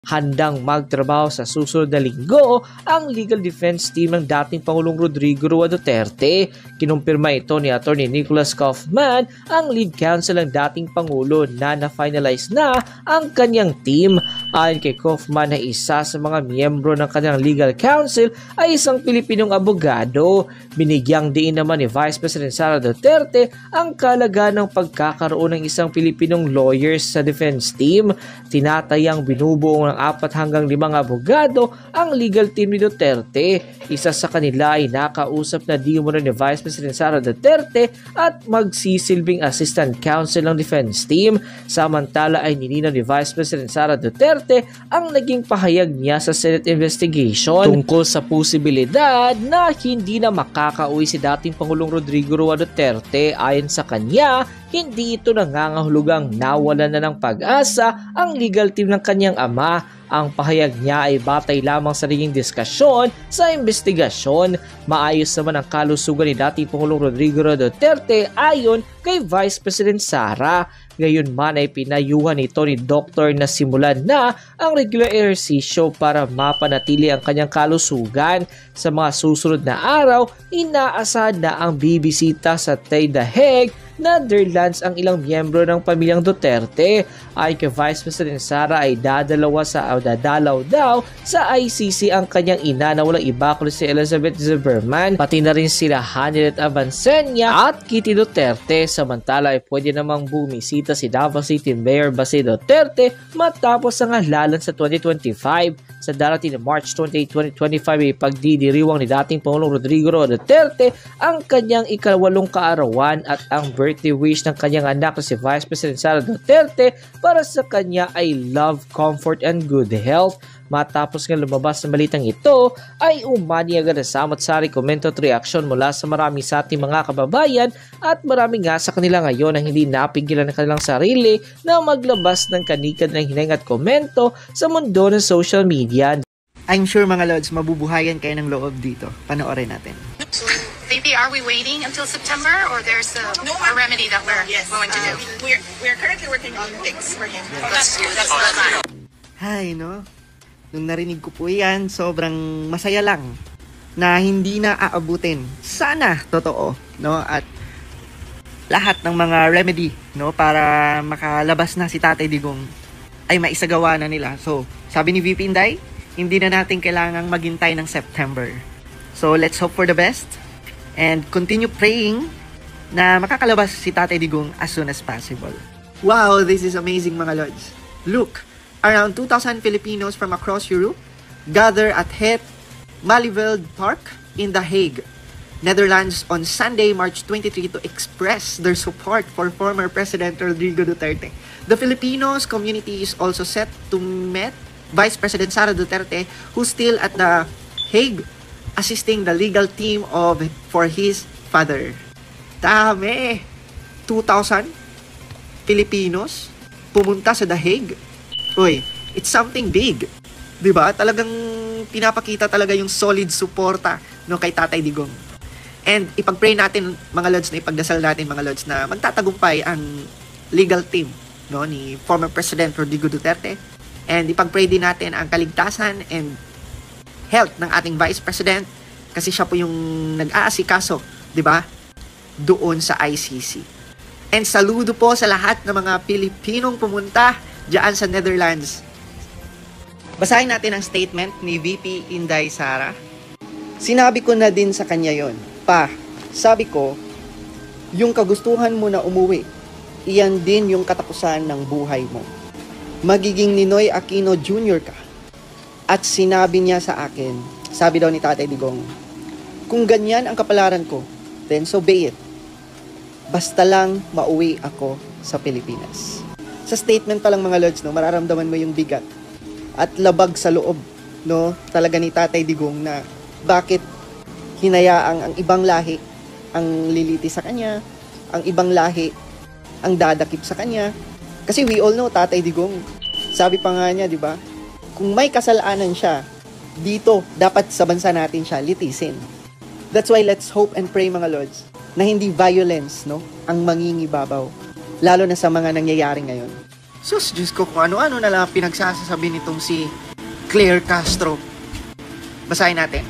Handang magtrabaho sa susunod na linggo ang legal defense team ng dating Pangulong Rodrigo Roa Duterte. Kinumpirma ito ni Atty. Nicholas Kaufman, ang lead counsel ng dating Pangulo, na na-finalize na ang kanyang team. Ayon kay Kaufman, na isa sa mga miyembro ng kanyang legal counsel ay isang Pilipinong abogado. Binigyang diin naman ni Vice President Sara Duterte ang kalagahan ng pagkakaroon ng isang Pilipinong lawyers sa defense team. Tinatayang binubuo ng 4 hanggang 5 abogado ang legal team ni Duterte. Isa sa kanila ay nakausap na di umano ni Vice President Sara Duterte at magsisilbing assistant counsel ng defense team. Samantala ay nininaw ni Vice President Sara Duterte ang naging pahayag niya sa Senate investigation tungkol sa posibilidad na hindi na makakauwi si dating Pangulong Rodrigo Roa Duterte. Ayon sa kanya, hindi ito nangangahulugang nawalan na ng pag-asa ang legal team ng kanyang ama. Ang pahayag niya ay batay lamang sa naging diskasyon sa investigasyon. Maayos naman ang kalusugan ni dating Pangulong Rodrigo Roa Duterte ayon kay Vice President Sara. Gayunman ay pinayuhan ito ni Dr. na simulan na ang regular ehersisyo para mapanatili ang kanyang kalusugan. Sa mga susunod na araw, inaasahan na ang bibisita sa The Hague, Netherlands ang ilang miyembro ng pamilyang Duterte. Ayon kay Vice President Sara ay dadalaw daw sa ICC ang kanyang ina na walang iba kundi si Elizabeth Zimmerman, pati na rin sila Hanilet Avancenia at Kitty Duterte. Samantala ay pwede namang bumisita si Davao City Mayor Baste Duterte matapos ang halalan sa 2025. Sa darating na March 28, 2025 ay pagdidiriwang ni dating Pangulong Rodrigo Roa Duterte ang kanyang ika-8 kaarawan at ang birthday wish ng kanyang anak na si Vice President Sara Duterte para sa kanya ay love, comfort, and good health. Matapos nga lumabas na balitang ito, ay umani agad na samot-sari komento at reaksyon mula sa marami sa ating mga kababayan at marami nga sa kanila ngayon ang hindi napigilan ng kanilang sarili na maglabas ng kanikad ng hineng at komento sa mundo ng social media. I'm sure mga Lods, mabubuhayan kayo ng loob dito. Panoorin natin. So, maybe are we waiting until September or there's a remedy that we're going to do? We're currently working on things for him. That's fine. Hay, no? Nung narinig ko po yan, sobrang masaya lang na hindi na aabutin. Sana totoo, no? At lahat ng mga remedy, no, para makalabas na si Tatay Digong ay maisagawa na nila. So, sabi ni VP Inday, hindi na natin kailangang maghintay ng September. So, let's hope for the best and continue praying na makakalabas si Tatay Digong as soon as possible. Wow, this is amazing mga Lods. Look, around 2,000 Filipinos from across Europe gather at Het Malieveld Park in The Hague, Netherlands on Sunday, March 23 to express their support for former President Rodrigo Duterte. The Filipinos community is also set to meet Vice President Sara Duterte, who's still at The Hague assisting the legal team for his father. Dami! 2,000 Filipinos pumunta sa The Hague. Uy, it's something big. 'Di ba? Talagang pinapakita talaga yung solid suporta no kay Tatay Digong. And ipag-pray natin mga Lods, na ipagdasal natin mga Lods na magtatagumpay ang legal team no ni former President Rodrigo Duterte. And ipag-pray din natin ang kaligtasan and health ng ating Vice President kasi siya po yung nag-aasikaso, 'di ba? Doon sa ICC. And saludo po sa lahat ng mga Pilipinong pumunta diyan sa Netherlands. Basahin natin ang statement ni VP Inday Sara. Sinabi ko na din sa kanya yon. Pa, sabi ko, yung kagustuhan mo na umuwi, iyan din yung katapusan ng buhay mo. Magiging Ninoy Aquino Jr. ka. At sinabi niya sa akin, sabi daw ni Tatay Digong, kung ganyan ang kapalaran ko, then so be it. Basta lang mauwi ako sa Pilipinas. Sa statement pa lang mga Lods, no, mararamdaman mo yung bigat at labag sa loob, no, talaga ni Tatay Digong na bakit hinayaang ang ibang lahi ang liliti sa kanya, ang ibang lahi ang dadakip sa kanya. Kasi we all know Tatay Digong. Sabi pa nga niya, di ba? Kung may kasalanan siya, dito dapat sa bansa natin siya litisin. That's why let's hope and pray mga Lods na hindi violence, no, ang mangingibabaw. Lalo na sa mga nangyayari ngayon. Sus, Diyos ko, kung ano-ano na lang pinagsasabi nitong si Claire Castro. Basahin natin.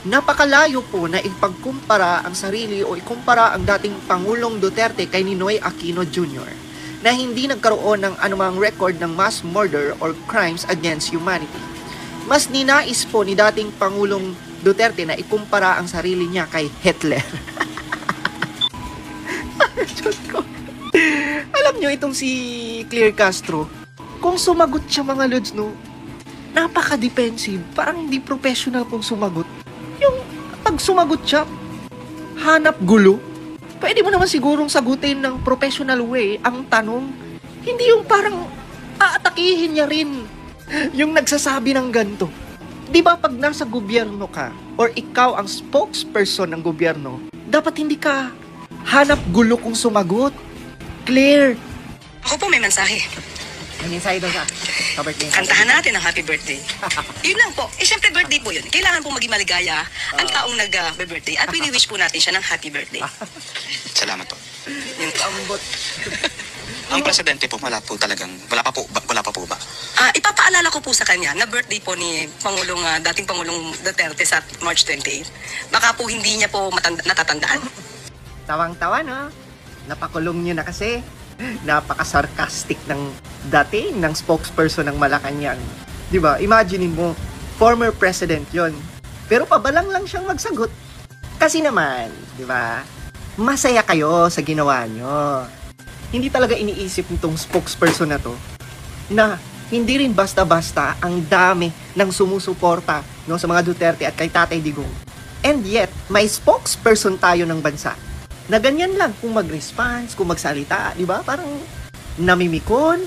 Napakalayo po na ipagkumpara ang sarili o ikumpara ang dating Pangulong Duterte kay Ninoy Aquino Jr. na hindi nagkaroon ng anumang record ng mass murder or crimes against humanity. Mas ninais po ni dating Pangulong Duterte na ikumpara ang sarili niya kay Hitler. Diyos ko. Alam nyo, itong si Claire Castro, kung sumagot siya mga lods, no, napaka-defensive. Parang hindi professional kung sumagot. Yung pag sumagot siya, hanap gulo. Pwede mo naman sigurong sagutin ng professional way ang tanong. Hindi yung parang aatakihin niya rin yung nagsasabi ng ganito. Di ba pag nasa gobyerno ka or ikaw ang spokesperson ng gobyerno, dapat hindi ka hanap gulo kung sumagot. Claire. Ako po may mensahe. May mensahe daw sa birthday. Kantahan natin ang happy birthday. Yun lang po. Syempre birthday po yun. Kailangan po maging maligaya ang taong nag-birthday. At wini-wish po natin siya ng happy birthday. Salamat po. Yun po. Ang presidente po, wala pa po ba? Ipapaalala ko po sa kanya na birthday po ni dating Pangulong Duterte sa March 28. Baka po hindi niya po natatandaan. Tawang-tawa, no? Napakulong niyo na kasi. Napaka-sarcastic ng dating ng spokesperson ng Malacanang. Di ba? Imaginein mo, former president yon. Pero pabalang lang siyang magsagot. Kasi naman, di ba? Masaya kayo sa ginawa nyo. Hindi talaga iniisip nitong spokesperson na to na hindi rin basta-basta ang dami ng sumusuporta, no, sa mga Duterte at kay Tatay Digong. And yet, may spokesperson tayo ng bansa na ganyan lang kung mag-response, kung magsalita, di ba? Parang namimikon.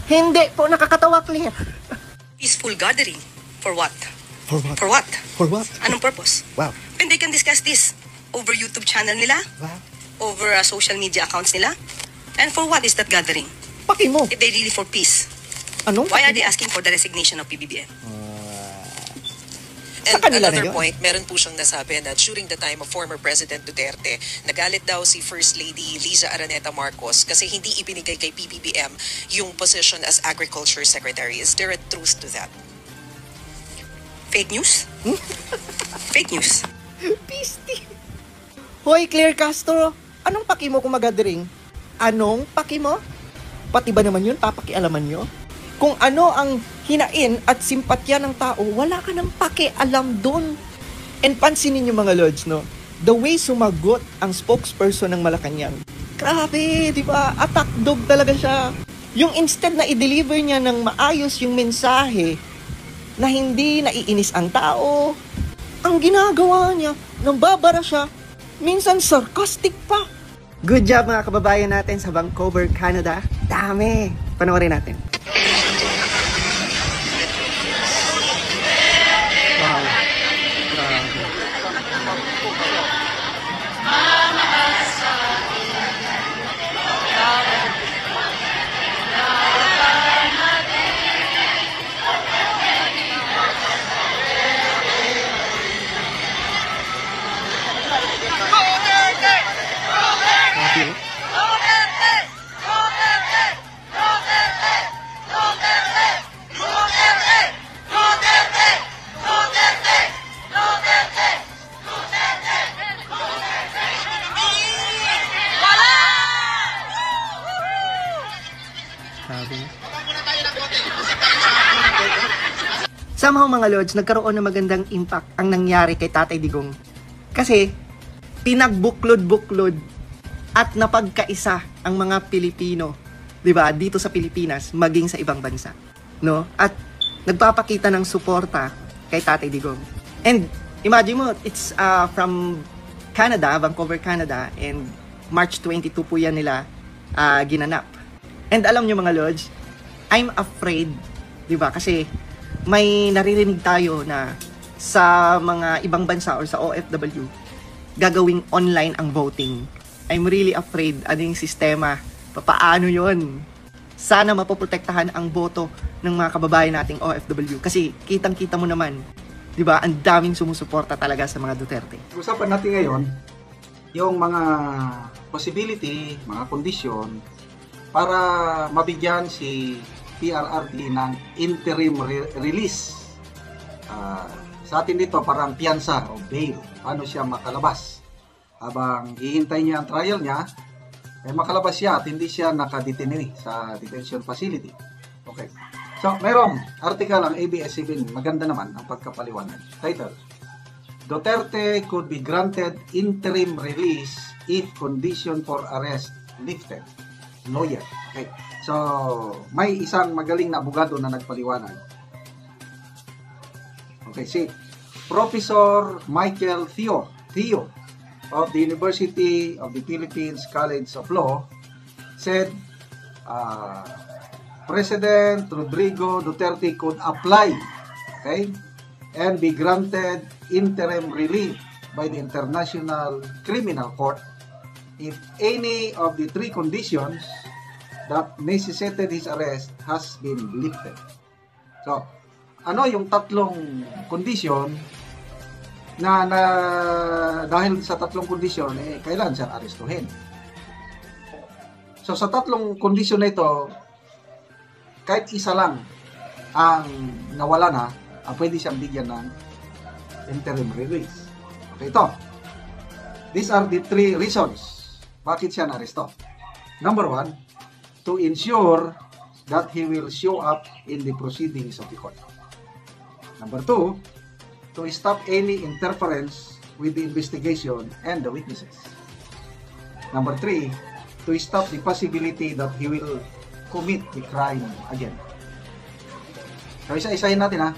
Hindi po, nakakatawa, Claire. Peaceful gathering. For what? For what? For what? For what? Anong purpose? Wow. And they can discuss this over YouTube channel nila, Wow. over social media accounts nila. And for what is that gathering? Paki mo. If they really for peace, Anong why are paki they mo? asking for the resignation of PBBM? And Sa kanila another na yun. point, meron po siyang nasabi na during the time of former President Duterte, nagalit daw si First Lady Liza Araneta Marcos kasi hindi ibinigay kay PBBM yung position as Agriculture Secretary. Is there a truth to that? Fake news? Fake news. Pisti. Hoy, Claire Castro, anong paki mo kung mag-gathering? Anong paki mo? Pati ba naman yun, papakialaman nyo? Kung ano ang hinain at simpatya ng tao, wala ka nang pakialam doon. And pansinin nyo mga lords, no? The way sumagot ang spokesperson ng Malacanang. Grabe, di ba? Attack dog talaga siya. Yung instead na i-deliver niya ng maayos yung mensahe na hindi naiinis ang tao, ang ginagawa niya, nambabara siya, minsan sarcastic pa. Good job mga kababayan natin sa Vancouver, Canada. Dami. Panoorin natin. Wow. Grabe. Grabe. Somehow mga lords, nagkaroon ng magandang impact ang nangyari kay Tatay Digong. Kasi, pinagbuklod-buklod at napagkaisa ang mga Pilipino, 'di ba, dito sa Pilipinas, maging sa ibang bansa, no? At nagpapakita ng suporta kay Tatay Digong. And imagine mo, it's from Canada, Vancouver, Canada, and March 22 po yan nila ginanap. And alam nyo mga lords, I'm afraid, 'di ba? Kasi may naririnig tayo na sa mga ibang bansa or sa OFW, gagawing online ang voting. I'm really afraid ano yung sistema, paano yon. Sana mapoprotektahan ang boto ng mga kababayan nating OFW. Kasi kitang-kita mo naman, di ba, ang daming sumusuporta talaga sa mga Duterte. Usapan natin ngayon yung mga possibility, mga kondisyon para mabigyan si PRRD ng interim release. Sa atin dito parang piyansa o bail, paano siya makalabas. Habang hihintay niya ang trial niya, makalabas siya at hindi siya nakadetain sa detention facility. Okay. So, mayroong article ang ABS-CBN, maganda naman ang pagkapaliwanag. Title, Duterte could be granted interim release if condition for arrest lifted. Lawyer. Okay. So, may isang magaling na abogado na nagpaliwanag. Okay, si Professor Michael Theo of the University of the Philippines College of Law said President Rodrigo Duterte could apply, okay, and be granted interim relief by the International Criminal Court if any of the three conditions that necessitated his arrest has been lifted. So, ano yung tatlong kondisyon na dahil sa tatlong kondisyon, kailan siya arestuhin? So, sa tatlong kondisyon na ito, kahit isa lang ang nawala na, pwede siyang bigyan ng interim release. Okay, ito. These are the three reasons bakit siya na-aresto. Number 1, to ensure that he will show up in the proceedings of the court. Number 2, to stop any interference with the investigation and the witnesses. Number 3, to stop the possibility that he will commit the crime again. So, isa-isahin natin ha.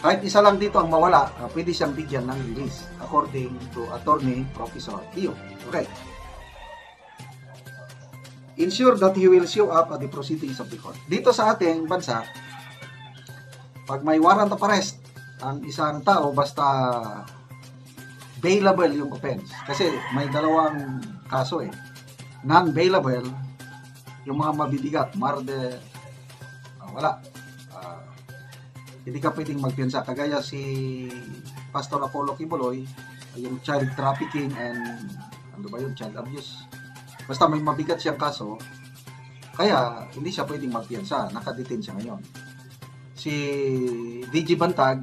Kahit isa lang dito ang mawala, pwede siyang bigyan ng release according to Attorney Professor Theo. Okay. Ensure that he will show up at the proceedings of the court. Dito sa ating bansa, pag may warrant of arrest ang isang tao, basta bailable yung offense. Kasi may dalawang kaso non-bailable, yung mga mabibigat, murder, wala. Hindi ka pwedeng magpiyansa. Kagaya si Pastor Apollo Kibuloy, yung child trafficking and child abuse. Basta may mabigat siyang kaso, kaya hindi siya pwedeng magpiyansa. Nakadetain siya ngayon. Si DG Bantag,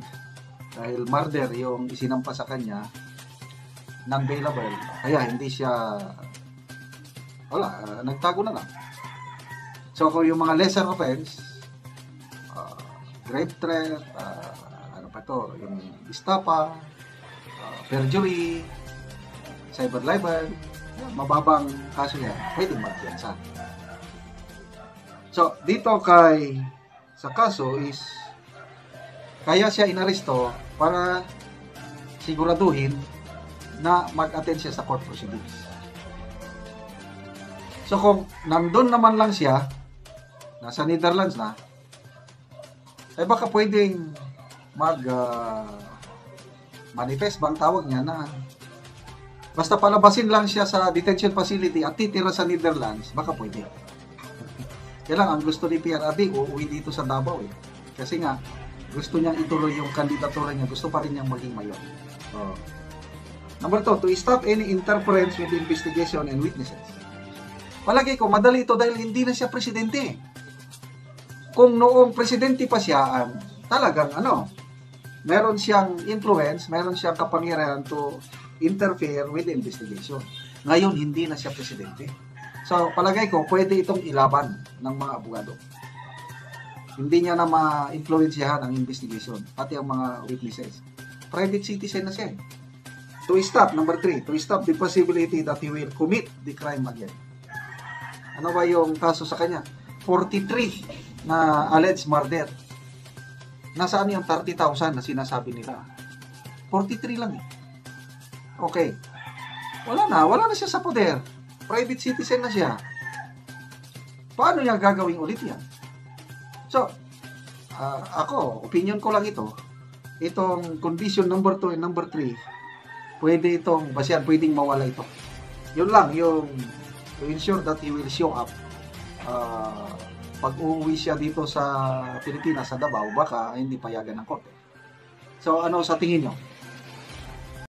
dahil murder yung isinampa sa kanya, non-bailable, kaya hindi siya, nagtago na lang. So, kung yung mga lesser offense, grave threat, yung istapa, perjury, cyber libel, mababang kaso niya, pwedeng magpiyansa. So, dito sa kaso is, kaya siya inaresto para siguraduhin na mag-attend siya sa court proceedings. So, kung nandun naman lang siya, nasa Netherlands na, baka pwedeng manifest bang tawag niya na basta palabasin lang siya sa detention facility at titira sa Netherlands, baka pwede. Kaya lang, ang gusto ni PRRD, uuwi dito sa Davao Kasi nga, gusto niyang ituloy yung kandidatura niya, gusto pa rin niyang maging mayor. Number 2, to stop any interference with the investigation and witnesses. Palagi ko, madali ito dahil hindi na siya presidente. Kung noong presidente pa siya, talagang meron siyang influence, meron siyang kapangyarihan to interfere with the investigation. Ngayon, hindi na siya presidente. So, palagay ko, pwede itong ilaban ng mga abogado. Hindi niya na ma-influensyahan ang investigation, pati ang mga witnesses. Private citizen na siya. To stop, number 3, to stop the possibility that he will commit the crime again. Ano ba yung kaso sa kanya? 43 na alleged murder. Nasaan yung 30,000 na sinasabi nila? 43 lang Okay. Wala na siya sa poder. Private citizen na siya. Paano niya gagawin ulit yan? So, ako, opinion ko lang ito. Itong condition number 2 and number 3, pwede itong basihan, pwedeng mawala ito. Yun lang, yung to ensure that he will show up. Pag uuwi siya dito sa Pilipinas, sa Davao, baka hindi payagan ng korte. So, ano sa tingin nyo?